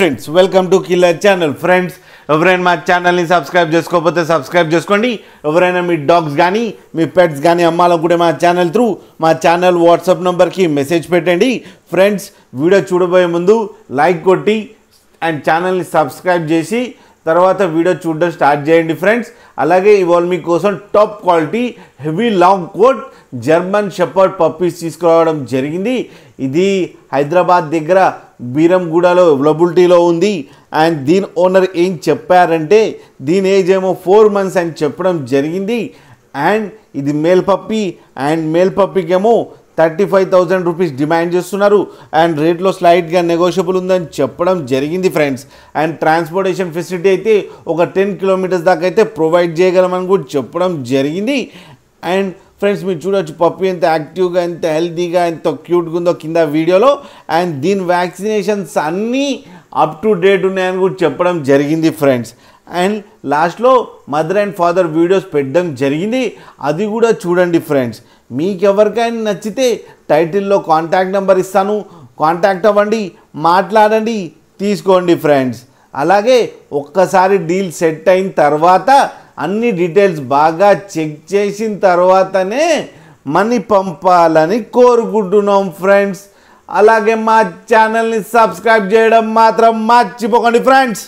Friends welcome to killer channel. Friends ఎవరైనా మా ఛానల్ని సబ్స్క్రైబ్ చేసుకోకపోతే సబ్స్క్రైబ్ చేసుకోండి. ఎవరైనా మీ డాగ్స్ కానీ మీ పెట్స్ కానీ అమ్మాలనుకుంటే మా ఛానల్ త్రూ మా ఛానల్ వాట్సాప్ నెంబర్కి మెసేజ్ పెట్టండి. ఫ్రెండ్స్ వీడియో చూడబోయే ముందు లైక్ కొట్టి అండ్ ఛానల్ని సబ్స్క్రైబ్ చేసి తర్వాత వీడియో చూడడం స్టార్ట్ చేయండి ఫ్రెండ్స్. అలాగే ఇవాళ మీకోసం top quality heavy long coat German shepherd puppies తీసుకురావడం జరిగింది. ఇది హైదరాబాద్ దగ్గర బీరంగూడలో అవైలబిలిటీలో ఉంది. అండ్ దీని ఓనర్ ఏం చెప్పారంటే దీని ఏజ్ ఏమో 4 months అని చెప్పడం జరిగింది. అండ్ ఇది మేల్ పప్పీ అండ్ మేల్ పప్పీకి ఏమో 35,000 రూపీస్ డిమాండ్ చేస్తున్నారు. అండ్ రేట్లో స్లైట్గా నెగోషియబుల్ ఉందని చెప్పడం జరిగింది ఫ్రెండ్స్. అండ్ ట్రాన్స్పోర్టేషన్ ఫెసిలిటీ అయితే ఒక 10 kilometers దాకా అయితే ప్రొవైడ్ చేయగలమని కూడా చెప్పడం జరిగింది. అండ్ ఫ్రెండ్స్ మీరు చూడవచ్చు పప్పీ ఎంత యాక్టివ్గా ఎంత హెల్తీగా ఎంత క్యూట్గా ఉందో కింద వీడియోలో. అండ్ దీని వ్యాక్సినేషన్స్ అన్నీ అప్ టు డేట్ ఉన్నాయని కూడా చెప్పడం జరిగింది ఫ్రెండ్స్. అండ్ లాస్ట్లో మదర్ అండ్ ఫాదర్ వీడియోస్ పెట్టడం జరిగింది, అది కూడా చూడండి ఫ్రెండ్స్. మీకు ఎవరికైనా నచ్చితే టైటిల్లో కాంటాక్ట్ నెంబర్ ఇస్తాను, కాంటాక్ట్ అవ్వండి, మాట్లాడండి, తీసుకోండి ఫ్రెండ్స్. అలాగే ఒక్కసారి డీల్ సెట్ అయిన తర్వాత అన్ని డీటెయిల్స్ బాగా చెక్ చేసిన తర్వాతనే మనీ పంపాలని కోరుకుంటున్నాం ఫ్రెండ్స్. అలాగే మా ఛానల్ని సబ్స్క్రైబ్ చేయడం మాత్రం మర్చిపోకండి ఫ్రెండ్స్.